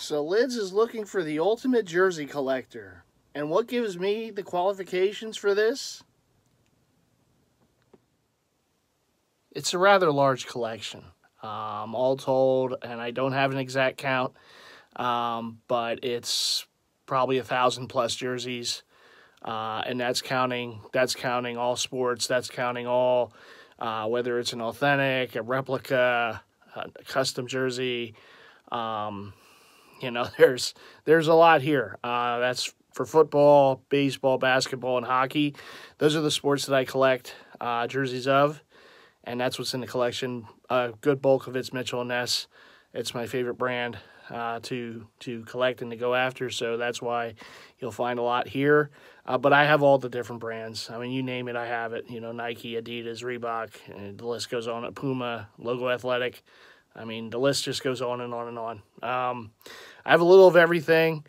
So Lids is looking for the ultimate jersey collector. And what gives me the qualifications for this? It's a rather large collection, all told, and I don't have an exact count, but it's probably 1,000+ jerseys, and that's counting all sports. That's counting all, whether it's an authentic, a replica, a custom jersey. You know, there's a lot here. That's for football, baseball, basketball, and hockey. Those are the sports that I collect jerseys of. And that's what's in the collection. A good bulk of it's Mitchell & Ness. It's my favorite brand to collect and to go after, so that's why you'll find a lot here. But I have all the different brands. I mean, you name it, I have it. You know, Nike, Adidas, Reebok, and the list goes on. Puma, Logo Athletic. I mean, the list just goes on and on and on. I have a little of everything.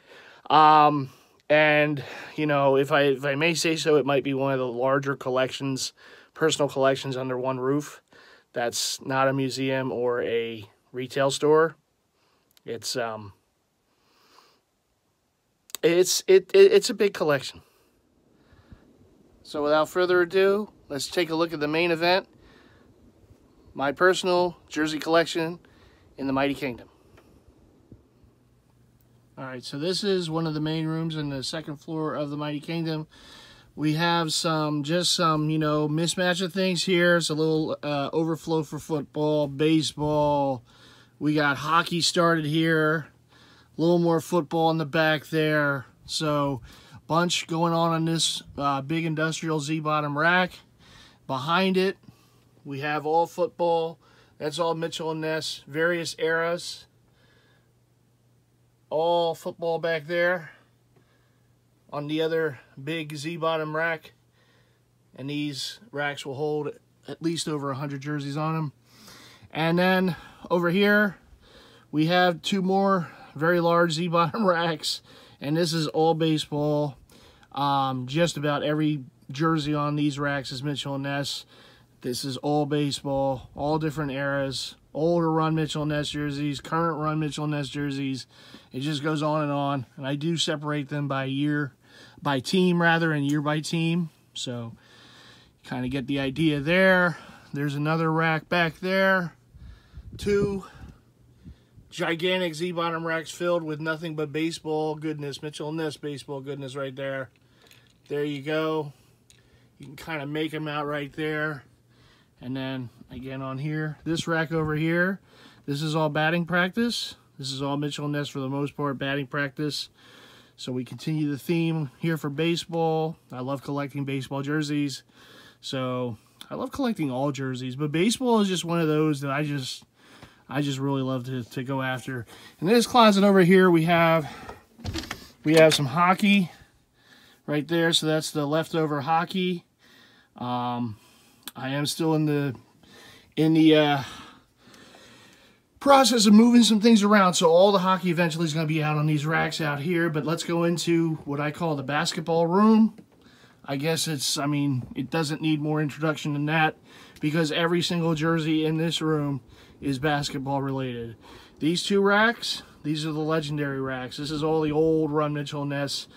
And, you know, if I may say so, it might be one of the larger collections, personal collections under one roof. That's not a museum or a retail store. It's a big collection. So without further ado, let's take a look at the main event. My personal jersey collection in the Mighty Kingdom. All right, so this is one of the main rooms in the second floor of the Mighty Kingdom. We have just some, you know, mismatch of things here. It's a little overflow for football, baseball. We got hockey started here. A little more football in the back there. So, bunch going on this big industrial Z-bottom rack. Behind it, we have all football. That's all Mitchell & Ness, various eras. All football back there. On the other big Z-bottom rack, and these racks will hold at least over 100 jerseys on them. And then over here we have two more very large Z-bottom racks, and this is all baseball. Just about every jersey on these racks is Mitchell & Ness. This is all baseball, all different eras, older run Mitchell & Ness jerseys, current run Mitchell & Ness jerseys. It just goes on, and I do separate them by year, by team rather, and year by team. So kind of get the idea there. There's another rack back there. Two gigantic Z-bottom racks filled with nothing but baseball goodness, Mitchell & Ness baseball goodness right there. There you go. You can kind of make them out right there. And then again on here, this rack over here, this is all batting practice. This is all Mitchell & Ness for the most part, batting practice. So we continue the theme here for baseball. I love collecting baseball jerseys. So I love collecting all jerseys, but baseball is just one of those that I just really love to go after. In this closet over here, we have some hockey right there. So that's the leftover hockey. I am still in the process of moving some things around, so all the hockey eventually is going to be out on these racks out here. But let's go into what I call the basketball room. I guess it doesn't need more introduction than that, because every single jersey in this room is basketball related. These two racks, these are the legendary racks. This is all the old run Mitchell & Ness.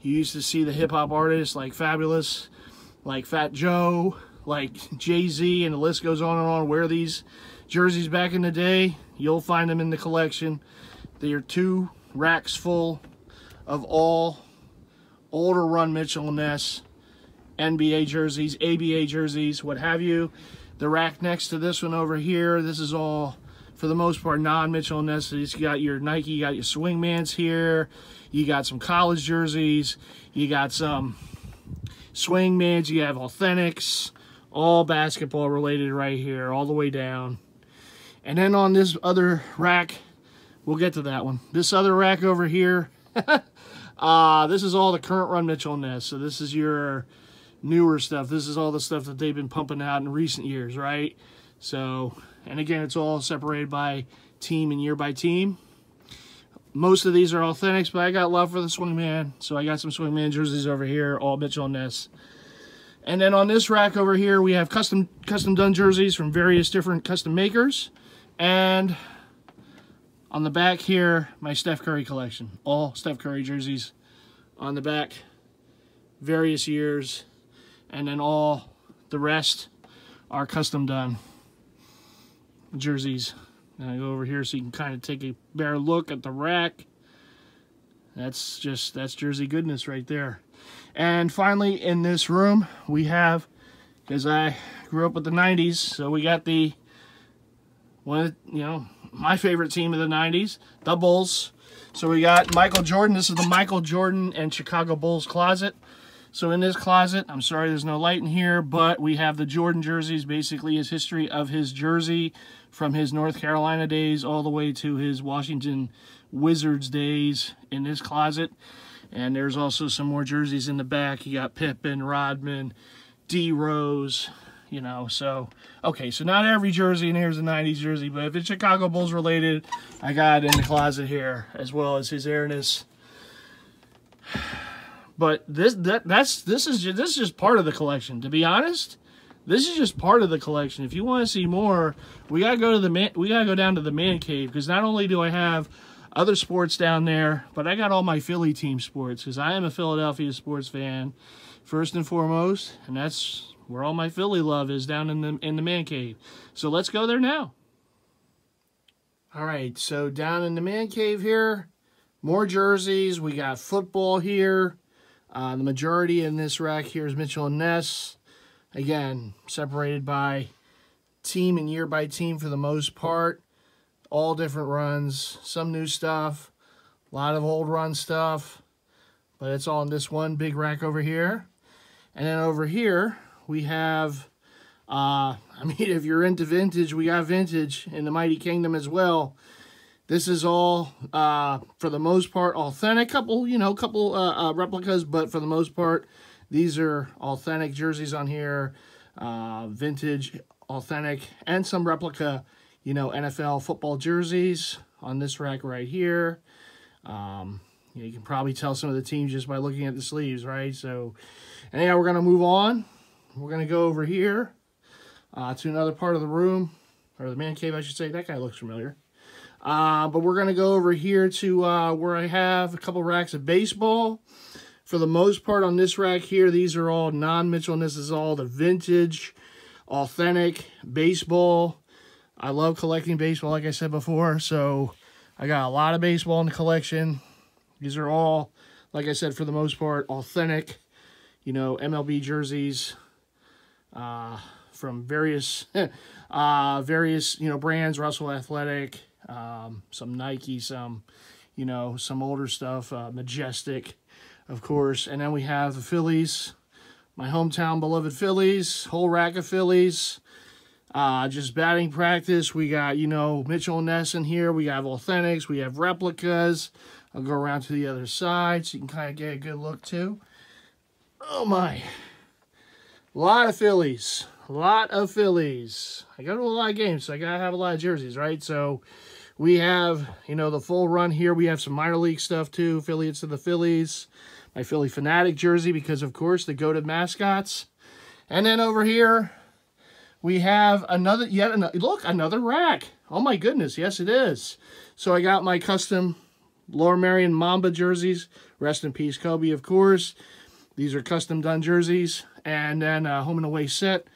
You used to see the hip-hop artists like Fabulous, like Fat Joe, like Jay-Z, and the list goes on and on. Wear these jerseys back in the day. You'll find them in the collection. They are two racks full of all older run Mitchell & Ness NBA jerseys, ABA jerseys, what have you. The rack next to this one over here, this is all, for the most part, non-Mitchell & Ness. You got your Nike, you got your Swingmans here. You got some college jerseys. You got some Swingmans. You have Authentics. All basketball related right here, all the way down. And then on this other rack, we'll get to that one. This other rack over here, this is all the current run Mitchell & Ness. So this is your newer stuff. This is all the stuff that they've been pumping out in recent years, right? So, and again, it's all separated by team and year by team. Most of these are Authentics, but I got love for the Swingman. So I got some Swingman jerseys over here, all Mitchell & Ness. And then on this rack over here, we have custom done jerseys from various different custom makers. And On the back here, my Steph Curry collection. All Steph Curry jerseys on the back, various years, and then all the rest are custom done jerseys. And I go over here so you can kind of take a better look at the rack. That's jersey goodness right there. And finally, in this room, we have, because I grew up with the 90s, so we got the one, you know, my favorite team of the 90s, the Bulls. So we got Michael Jordan. This is the Michael Jordan and Chicago Bulls closet. So in this closet, I'm sorry there's no light in here, but we have the Jordan jerseys, basically his history of his jersey from his North Carolina days all the way to his Washington Wizards days in this closet. And there's also some more jerseys in the back. You got Pippen, Rodman, D. Rose, you know. So, okay, so not every jersey in here is a 90s jersey, but if it's Chicago Bulls related, I got it in the closet here, as well as his airness. But this is just part of the collection. To be honest, this is just part of the collection. If you want to see more, we gotta go down to the man cave, because not only do I have other sports down there, but I got all my Philly team sports, because I am a Philadelphia sports fan first and foremost, and that's where all my Philly love is, down in the man cave. So let's go there now. All right, so down in the man cave here, more jerseys. We got football here. The majority in this rack here is Mitchell and Ness. Again, separated by team and year by team for the most part. All different runs, some new stuff, a lot of old run stuff, but it's all in this one big rack over here. And then over here, we have, I mean, if you're into vintage, we got vintage in the Mighty Kingdom as well. This is all, for the most part, authentic. Couple replicas, but for the most part, these are authentic jerseys on here. Vintage, authentic, and some replica, you know, NFL football jerseys on this rack right here. You can probably tell some of the teams just by looking at the sleeves, right? So, anyhow, we're going to move on. We're going to go over here to another part of the room, or the man cave, I should say. That guy looks familiar. But we're going to go over here to where I have a couple racks of baseball. For the most part on this rack here, these are all non-Mitchell, and this is all the vintage, authentic baseball. I love collecting baseball, like I said before, so I got a lot of baseball in the collection. These are all, like I said, for the most part, authentic, you know, MLB jerseys from various, you know, brands, Russell Athletic, some Nike, some, you know, some older stuff, Majestic, of course. And then we have the Phillies, my hometown beloved Phillies, whole rack of Phillies. Just batting practice. We got, you know, Mitchell and Ness in here. We have authentics. We have replicas. I'll go around to the other side so you can kind of get a good look too. Oh my. A lot of Phillies. A lot of Phillies. I go to a lot of games, so I gotta have a lot of jerseys, right? So we have, you know, the full run here. We have some minor league stuff too, affiliates of the Phillies. My Philly Fanatic jersey, because of course the goated mascots. And then over here we have another rack. Oh my goodness, yes it is. So I got my custom Lower Merion Mamba jerseys. Rest in peace, Kobe, of course. These are custom done jerseys. And then home and away set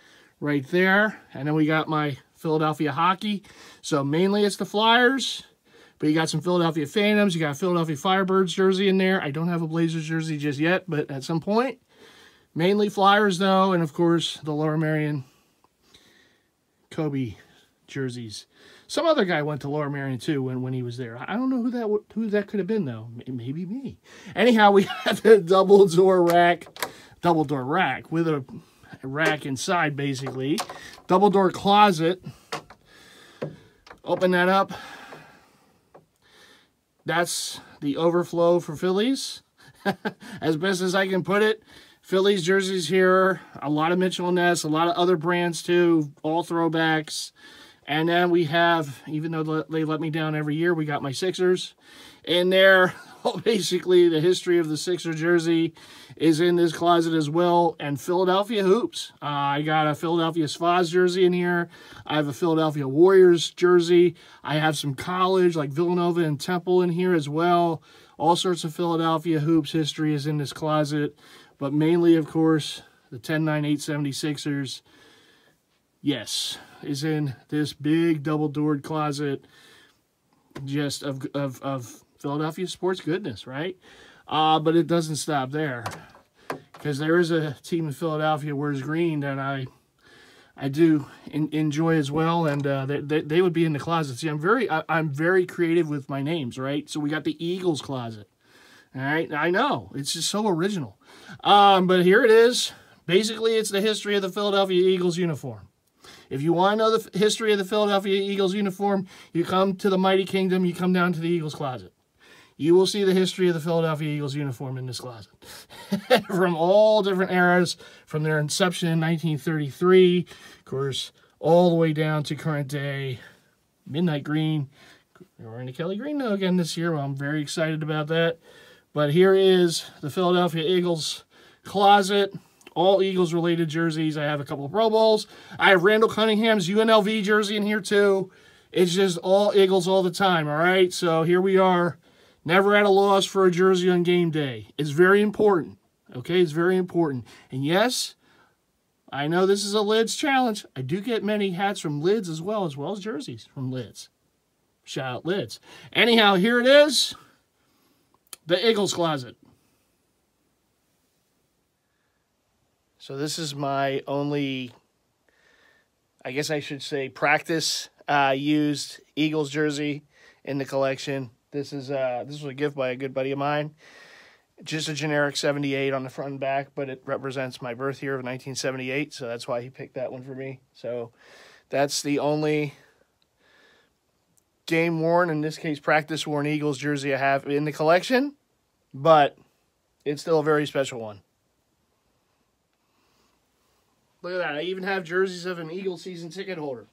right there. And then we got my Philadelphia hockey. So mainly it's the Flyers, but you got some Philadelphia Phantoms. You got a Philadelphia Firebirds jersey in there. I don't have a Blazers jersey just yet, but at some point. Mainly Flyers though, and of course the Lower Merion Kobe jerseys. Some other guy went to Lower Merion too when he was there. I don't know who that could have been though. Maybe me. Anyhow, we have a double door rack with a rack inside basically. Double door closet. Open that up. That's the overflow for Phillies. As best as I can put it. Phillies jerseys here, a lot of Mitchell & Ness, a lot of other brands too, all throwbacks. And then we have, even though they let me down every year, we got my Sixers in there. Basically, the history of the Sixer jersey is in this closet as well. And Philadelphia hoops. I got a Philadelphia Spas jersey in here. I have a Philadelphia Warriors jersey. I have some college, like Villanova and Temple, in here as well. All sorts of Philadelphia hoops history is in this closet. But mainly, of course, the 10-9-876ers, yes, is in this big double-doored closet just of Philadelphia sports goodness, right? But it doesn't stop there, because there is a team in Philadelphia wears green that I do enjoy as well, and they would be in the closet. See, I'm very creative with my names, right? So we got the Eagles closet. All right, I know it's just so original, but here it is. Basically, it's the history of the Philadelphia Eagles uniform. If you want to know the history of the Philadelphia Eagles uniform, you come to the Mighty Kingdom, you come down to the Eagles closet. You will see the history of the Philadelphia Eagles uniform in this closet. From all different eras, from their inception in 1933, of course, all the way down to current day, midnight green. We're wearing the Kelly green now again this year. Well, I'm very excited about that. But here is the Philadelphia Eagles closet. All Eagles-related jerseys. I have a couple of Pro Bowls. I have Randall Cunningham's UNLV jersey in here, too. It's just all Eagles all the time, all right? So here we are. Never at a loss for a jersey on game day. It's very important, okay? It's very important. And yes, I know this is a Lids challenge. I do get many hats from Lids as well as jerseys from Lids. Shout out Lids. Anyhow, here it is. The Eagles closet. So this is my only, I guess I should say, practice used Eagles jersey in the collection. This was a gift by a good buddy of mine. Just a generic 78 on the front and back, but it represents my birth year of 1978, so that's why he picked that one for me. So that's the only game-worn, in this case practice-worn Eagles jersey I have in the collection, but it's still a very special one. Look at that. I even have jerseys of an Eagles season ticket holder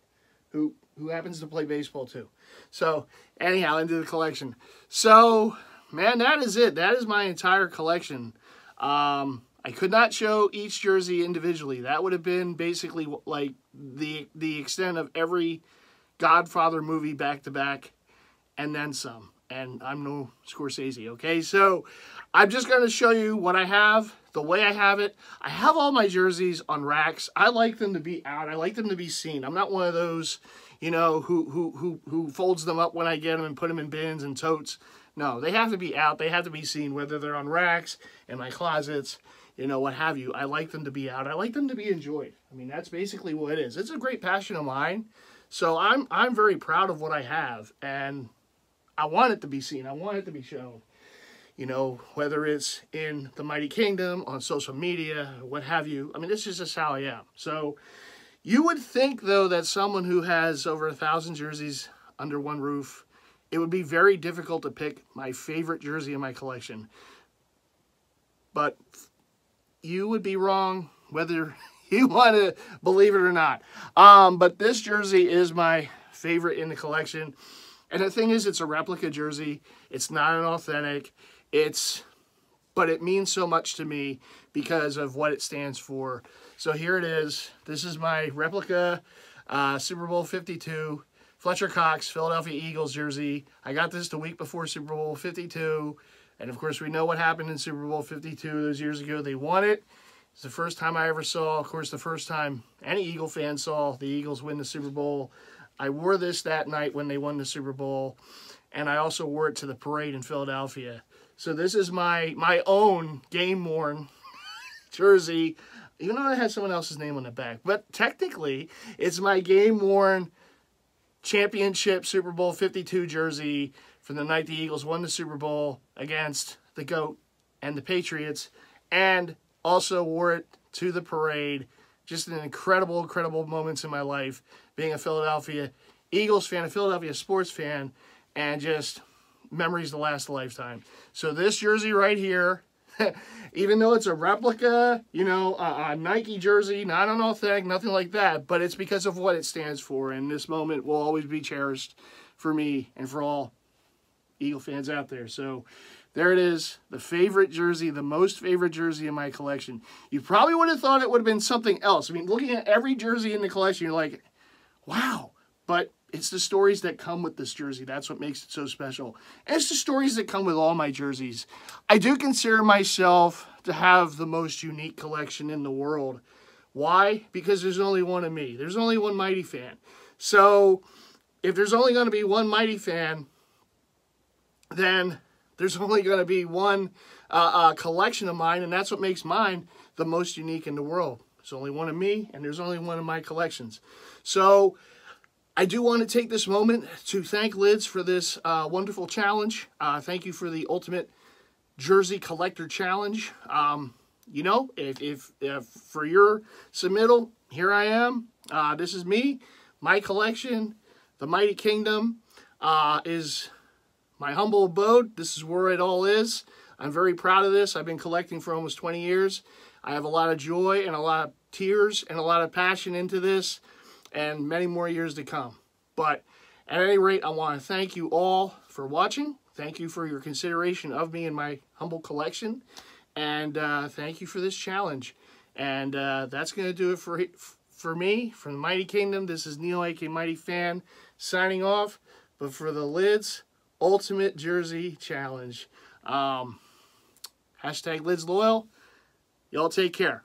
who happens to play baseball too. So, anyhow, into the collection. So, man, that is it. That is my entire collection. I could not show each jersey individually. That would have been basically like the extent of every Godfather movie back-to-back and then some. And I'm no Scorsese, okay? So, I'm just going to show you what I have, the way I have it. I have all my jerseys on racks. I like them to be out. I like them to be seen. I'm not one of those, you know, who folds them up when I get them and put them in bins and totes. No, they have to be out. They have to be seen, whether they're on racks, in my closets, you know, what have you. I like them to be out. I like them to be enjoyed. I mean, that's basically what it is. It's a great passion of mine. So I'm very proud of what I have, and I want it to be seen. I want it to be shown. You know, whether it's in the Mighty Kingdom, on social media, what have you. I mean, this is just how I am. So, you would think, though, that someone who has over 1,000 jerseys under one roof, it would be very difficult to pick my favorite jersey in my collection. But you would be wrong, whether you want to believe it or not. But this jersey is my favorite in the collection. And the thing is, it's a replica jersey. It's not an authentic. But it means so much to me because of what it stands for. So here it is. This is my replica Super Bowl 52 Fletcher Cox Philadelphia Eagles jersey. I got this the week before Super Bowl 52. And of course, we know what happened in Super Bowl 52 those years ago. They won it. It's the first time I ever saw, of course, the first time any Eagle fan saw the Eagles win the Super Bowl. I wore this that night when they won the Super Bowl. And I also wore it to the parade in Philadelphia. So this is my own game-worn jersey, even though it has someone else's name on the back. But technically, it's my game-worn championship Super Bowl 52 jersey from the night the Eagles won the Super Bowl against the GOAT and the Patriots, and also wore it to the parade. Just an incredible, incredible moments in my life, being a Philadelphia Eagles fan, a Philadelphia sports fan, and just memories to last a lifetime. So this jersey right here, even though it's a replica, you know, a Nike jersey, not an authentic, nothing like that, but it's because of what it stands for, and this moment will always be cherished for me and for all Eagle fans out there. So there it is, the favorite jersey, the most favorite jersey in my collection. You probably would have thought it would have been something else. I mean, looking at every jersey in the collection, you're like, wow, but it's the stories that come with this jersey. That's what makes it so special. And it's the stories that come with all my jerseys. I do consider myself to have the most unique collection in the world. Why? Because there's only one of me. There's only one Mighty Fan. So if there's only going to be one Mighty Fan, then there's only going to be one collection of mine, and that's what makes mine the most unique in the world. There's only one of me, and there's only one of my collections. So I do want to take this moment to thank Lids for this wonderful challenge. Thank you for the Ultimate Jersey Collector Challenge. You know, if for your submittal, here I am. This is me. My collection, the Mighty Kingdom, is my humble abode. This is where it all is. I'm very proud of this. I've been collecting for almost 20 years. I have a lot of joy and a lot of tears and a lot of passion into this, and many more years to come. But at any rate, I want to thank you all for watching. Thank you for your consideration of me and my humble collection. And thank you for this challenge. And that's going to do it for me, from the Mighty Kingdom. This is Neil, aka Mighty Fan, signing off. But for the Lids Ultimate Jersey Challenge, hashtag Lids Loyal. Y'all take care.